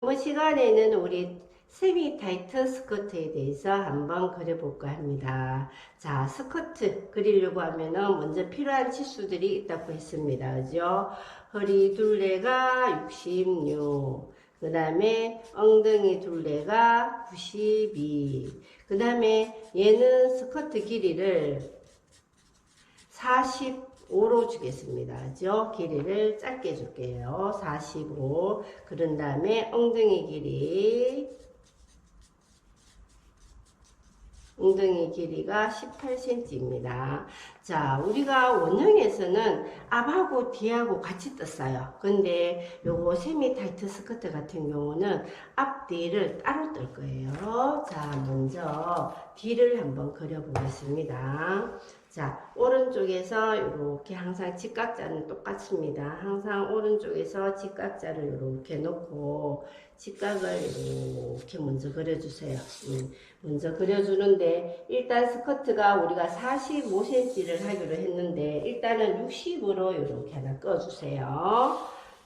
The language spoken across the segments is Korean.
이번 시간에는 우리 세미 타이트 스커트에 대해서 한번 그려볼까 합니다. 자, 스커트 그리려고 하면은 먼저 필요한 치수들이 있다고 했습니다. 그죠? 허리 둘레가 66, 그 다음에 엉덩이 둘레가 92, 그 다음에 얘는 스커트 길이를 45로 주겠습니다. 그죠? 길이를 짧게 줄게요. 45. 그런 다음에 엉덩이 길이가 18cm입니다. 자, 우리가 원형에서는 앞하고 뒤하고 같이 떴어요. 근데 요거 세미 타이트 스커트 같은 경우는 앞, 뒤를 따로 뜰 거예요. 자, 먼저 뒤를 한번 그려보겠습니다. 자, 오른쪽에서 이렇게 항상 직각자는 똑같습니다. 항상 오른쪽에서 직각자를 이렇게 놓고 직각을 이렇게 먼저 그려주세요. 먼저 그려주는데 일단 스커트가 우리가 45cm를 하기로 했는데 일단은 60으로 이렇게 하나 꺼주세요.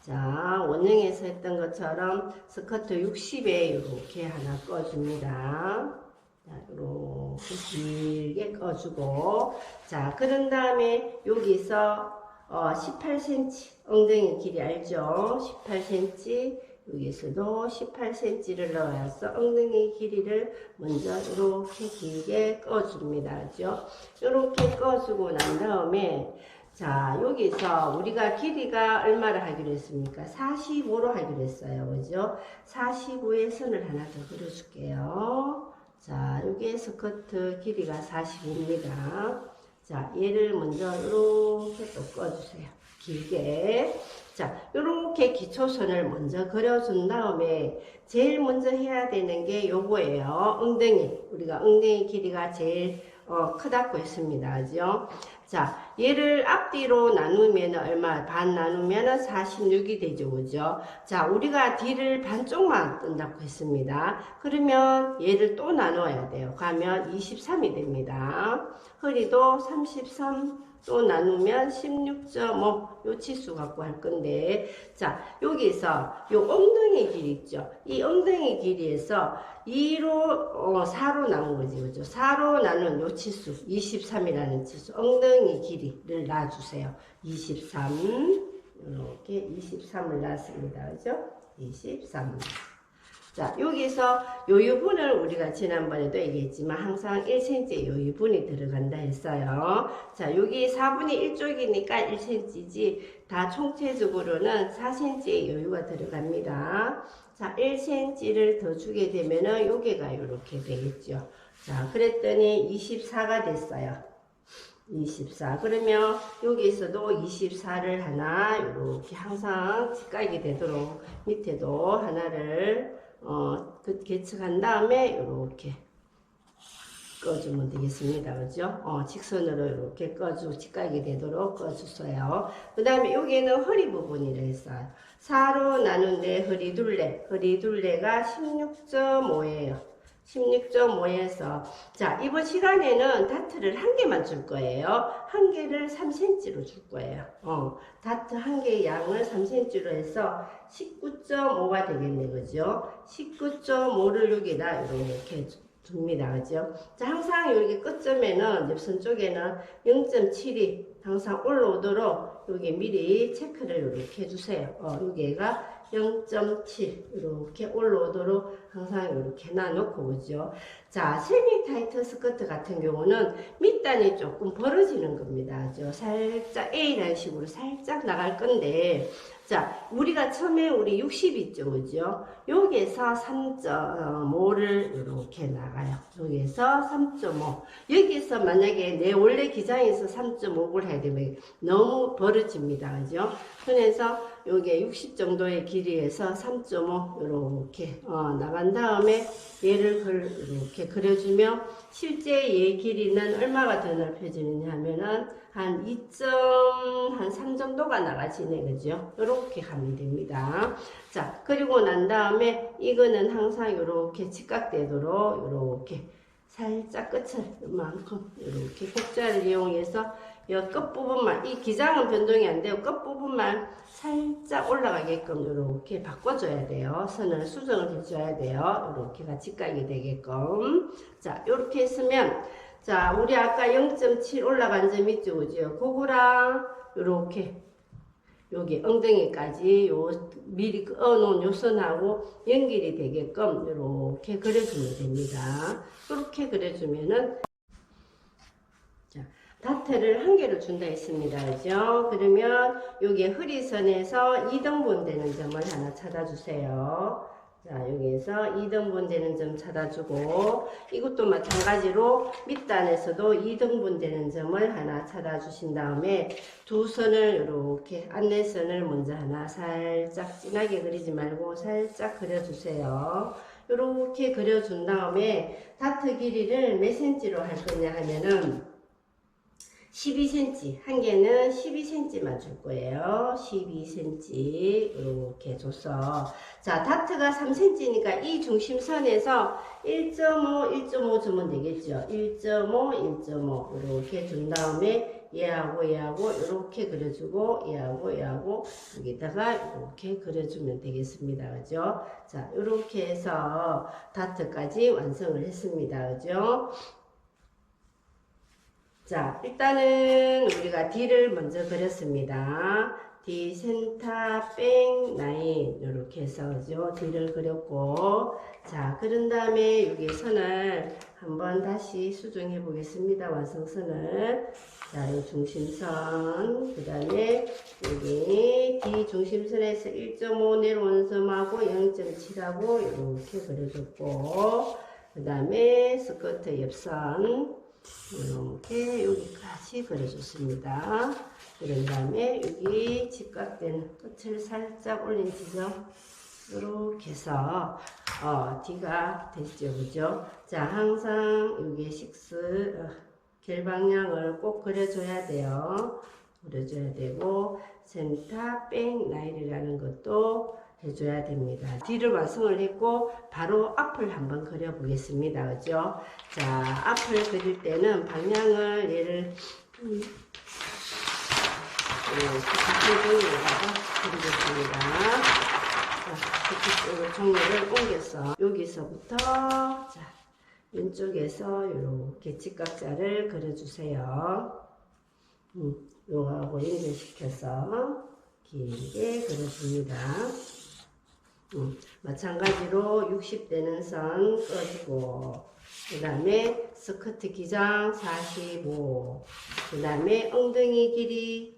자, 원형에서 했던 것처럼 스커트 60에 이렇게 하나 꺼줍니다. 자, 이렇게 길게 꺼주고, 자, 그런 다음에 여기서 18cm 엉덩이 길이 알죠? 18cm 여기서도 18cm를 넣어서 엉덩이 길이를 먼저 이렇게 길게 꺼줍니다. 그죠? 이렇게 꺼주고 난 다음에 자, 여기서 우리가 길이가 얼마를 하기로 했습니까? 45로 하기로 했어요. 그죠? 45의 선을 하나 더 그려줄게요. 자, 여기 스커트 길이가 45입니다. 자, 얘를 먼저 이렇게 또 꺼주세요. 길게. 자, 이렇게 기초선을 먼저 그려준 다음에 제일 먼저 해야 되는 게 요거예요. 엉덩이. 우리가 엉덩이 길이가 제일 크다고 했습니다. 그죠? 자, 얘를 앞뒤로 나누면 얼마? 반 나누면 46이 되죠. 그죠? 자, 우리가 뒤를 반쪽만 뜬다고 했습니다. 그러면 얘를 또 나눠야 돼요. 가면 23이 됩니다. 허리도 33 또 나누면 16.5 요 치수 갖고 할 건데 자 여기서 요 엉덩이 길이 있죠. 이 엉덩이 길이에서 2로 4로 나눈 거지. 그죠? 4로 나눈 요 치수 23이라는 치수 엉덩이 길이를 놔주세요. 23 이렇게 23을 놨습니다. 그죠? 23 자, 여기서 요유분을 우리가 지난번에도 얘기했지만 항상 1cm 요유분이 들어간다 했어요. 자, 여기 4분의 1쪽이니까 1cm지 다 총체적으로는 4cm의 여유가 들어갑니다. 자, 1cm를 더 주게 되면은 여기가 이렇게 되겠죠. 자, 그랬더니 24가 됐어요. 24. 그러면 여기서도 24를 하나 이렇게 항상 직각이 되도록 밑에도 하나를 계측한 다음에 이렇게 꺼주면 되겠습니다. 그죠? 직선으로 이렇게 직각이 되도록 꺼주세요. 그 다음에 여기는 허리 부분이라 했어요. 4로 나눈 내 허리 둘레가 16.5예요. 16.5에서 자 이번 시간에는 다트를 한 개만 줄 거예요. 한 개를 3cm로 줄 거예요. 다트 한 개의 양을 3cm로 해서 19.5가 되겠네. 그죠? 19.5를 여기다 이렇게 줍니다. 그죠? 자, 항상 여기 끝점에는 옆선 쪽에는 0.7이 항상 올라오도록 여기 미리 체크를 이렇게 해주세요. 여기가 0.7 이렇게 올라오도록 항상 이렇게 놔놓고 그죠? 자, 세미 타이트 스커트 같은 경우는 밑단이 조금 벌어지는 겁니다. 그죠? 살짝 A라는 식으로 살짝 나갈 건데 자, 우리가 처음에 우리 60 있죠, 그죠? 여기에서 3.5를 이렇게 나가요. 여기에서 3.5. 여기서 만약에 내 원래 기장에서 3.5를 해야 되면 너무 벌어집니다, 그죠? 그래서 여기에 60 정도의 길이에서 3.5 이렇게 나간 다음에 얘를 이렇게 그려주면 실제 얘 길이는 얼마가 더 넓혀지느냐 하면은 한 2.3 정도가 나가지네. 그죠? 이렇게 가면 됩니다. 자, 그리고 난 다음에 이거는 항상 이렇게 직각되도록 이렇게 살짝 끝을 이만큼 이렇게 곡자를 이용해서 이 끝부분만, 이 기장은 변동이 안 되고 끝부분만 살짝 올라가게끔 이렇게 바꿔줘야 돼요. 선을 수정을 해줘야 돼요. 이렇게가 직각이 되게끔. 자, 이렇게 했으면, 자, 우리 아까 0.7 올라간 점 있죠, 그죠? 그거랑 이렇게 여기 엉덩이까지 요 미리 그어놓은 요 선하고 연결이 되게끔 이렇게 그려주면 됩니다. 이렇게 그려주면은, 자, 다트를 한 개를 준다 했습니다. 그죠? 그러면 여기 흐리선에서 2등분 되는 점을 하나 찾아주세요. 자, 여기에서 2등분 되는 점 찾아주고, 이것도 마찬가지로 밑단에서도 2등분 되는 점을 하나 찾아주신 다음에 두 선을 이렇게 안내선을 먼저 하나 살짝 진하게 그리지 말고 살짝 그려주세요. 이렇게 그려준 다음에 다트 길이를 몇 cm로 할 거냐 하면은 12cm, 한 개는 12cm만 줄 거예요. 12cm 이렇게 줘서, 자, 다트가 3cm니까 이 중심선에서 1.5, 1.5 주면 되겠죠. 1.5, 1.5 이렇게 준 다음에 얘하고 얘하고 이렇게 그려주고 얘하고 여기다가 이렇게 그려주면 되겠습니다. 그죠? 자, 이렇게 해서 다트까지 완성을 했습니다. 그죠? 자, 일단은 우리가 D를 먼저 그렸습니다. D 센터 백 라인 이렇게 해서 그죠? D를 그렸고, 자, 그런 다음에 여기 선을 한번 다시 수정해 보겠습니다. 완성선을. 자, 이 중심선, 그 다음에 여기 D 중심선에서 1.5 내려오는 점하고 0.7하고 이렇게 그려줬고, 그 다음에 스커트 옆선 이렇게 여기까지 그려줬습니다. 그런 다음에 여기 직각된 끝을 살짝 올린 지점 이렇게 해서 D가 됐죠, 그죠? 자, 항상 여기 결 방향을 꼭 그려줘야 돼요. 그려줘야 되고 센터 백 라인이라는 것도 해줘야 됩니다. 뒤를 완성을 했고 바로 앞을 한번 그려 보겠습니다. 그죠? 자, 앞을 그릴 때는 방향을 얘를 종이에다가 그리겠습니다. 자, 종이를 옮겨서 여기서부터 자, 왼쪽에서 이렇게 직각자를 그려주세요. 요하고 연결시켜서 길게 그려줍니다. 마찬가지로 60 되는 선 꺼주고, 그 다음에 스커트 기장 45, 그 다음에 엉덩이 길이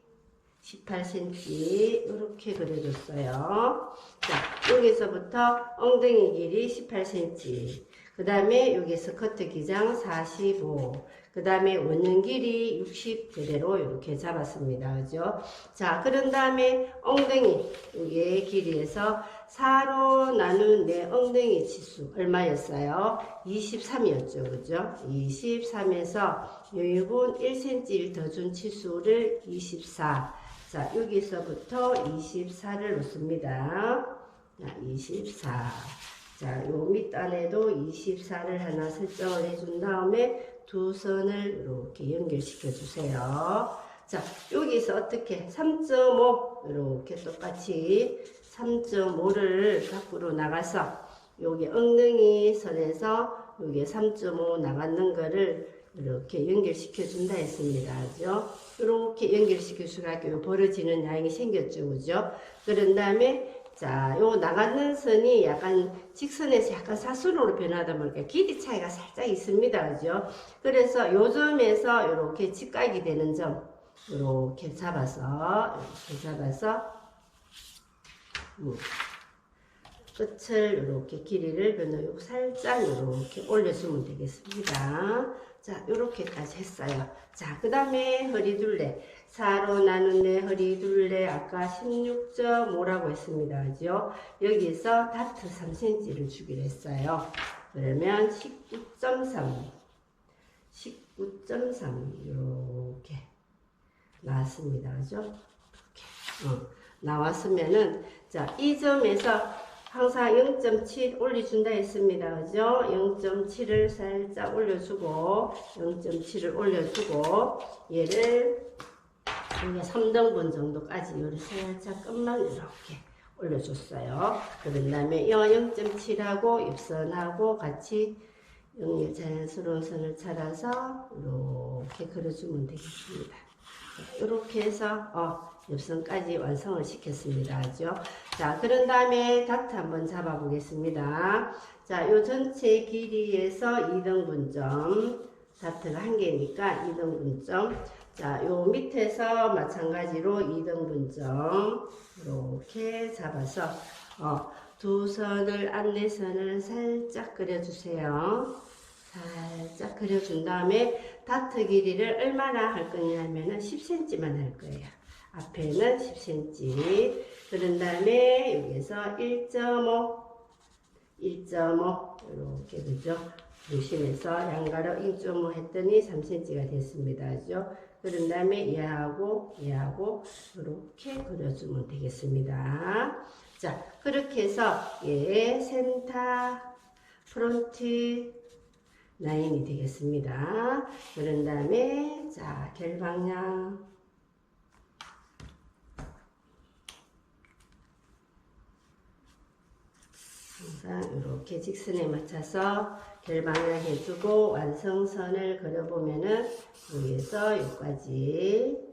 18cm 이렇게 그려줬어요. 자, 여기서부터 엉덩이 길이 18cm, 그 다음에 여기 스커트 기장 45, 그 다음에 원형 길이 60 그대로 이렇게 잡았습니다. 그죠? 자, 그런 다음에 엉덩이 여기 길이에서 4로 나눈 내 엉덩이 치수 얼마였어요? 23이었죠. 그죠? 23에서 여유분 1cm 더 준 치수를 24. 자, 여기서부터 24를 놓습니다. 자, 24. 자, 요 밑단에도 24를 하나 설정을 해준 다음에 두 선을 이렇게 연결시켜 주세요. 자, 여기서 어떻게 3.5 이렇게 똑같이 3.5를 밖으로 나가서 여기 엉덩이 선에서 여기 3.5 나가는 거를 이렇게 연결시켜 준다 했습니다. 그죠? 이렇게 연결시킬 수밖에 벌어지는 양이 생겼죠. 그죠? 그런 다음에 자, 요 나가는 선이 약간 직선에서 약간 사선으로 변하다 보니까 길이 차이가 살짝 있습니다. 그죠? 그래서 요 점에서 이렇게 직각이 되는 점, 이렇게 잡아서, 끝을 이렇게 길이를 변호하고 살짝 이렇게 올려주면 되겠습니다. 자, 이렇게까지 했어요. 자, 그 다음에 허리둘레. 4로 나눈 내 허리둘레 아까 16.5라고 했습니다. 그죠? 여기서 다트 3cm를 주기로 했어요. 그러면 19.3 이렇게 나왔습니다. 그죠? 이렇게 나왔으면은 자, 이 점에서 항상 0.7 올려준다 했습니다. 그죠? 0.7을 살짝 올려주고 0.7을 올려주고 얘를 여기 3등분 정도까지 요리 살짝 끝만 이렇게 올려줬어요. 그런 다음에 0.7하고 입선하고 같이 자연스러운 선을 찾아서 이렇게 그려주면 되겠습니다. 이렇게 해서 옆선까지 완성을 시켰습니다. 그죠? 자, 그런 다음에 다트 한번 잡아 보겠습니다. 자, 요 전체 길이에서 2등분점, 다트가 한 개니까 2등분점. 자, 요 밑에서 마찬가지로 2등분점 이렇게 잡아서 두 선을 안내선을 살짝 그려주세요. 살짝 그려준 다음에 다트 길이를 얼마나 할 거냐면은 10cm만 할 거예요. 앞에는 10cm. 그런 다음에 여기서 1.5 이렇게 그죠? 중심에서 양가로 1.5 했더니 3cm가 됐습니다. 그죠? 그런 다음에 얘하고 이렇게 그려주면 되겠습니다. 자, 그렇게 해서 얘 센터 프론트 라인이 되겠습니다. 그런 다음에 자, 결 방향 항상 이렇게 직선에 맞춰서 결 방향 해주고 완성선을 그려보면은 여기에서 여기까지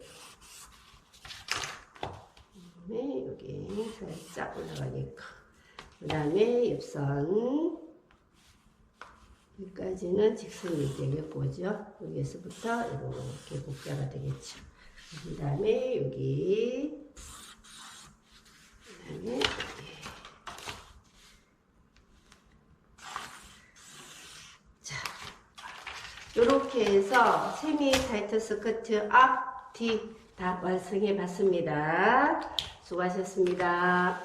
여기 살짝 올라가게끔 그 다음에 옆선 여기까지는 직선이 되겠고죠. 여기에서부터 이렇게 복자가 되겠죠. 그 다음에 여기 그 다음에 여기 자, 이렇게 해서 세미 타이트 스커트 앞, 뒤 다 완성해 봤습니다. 수고하셨습니다.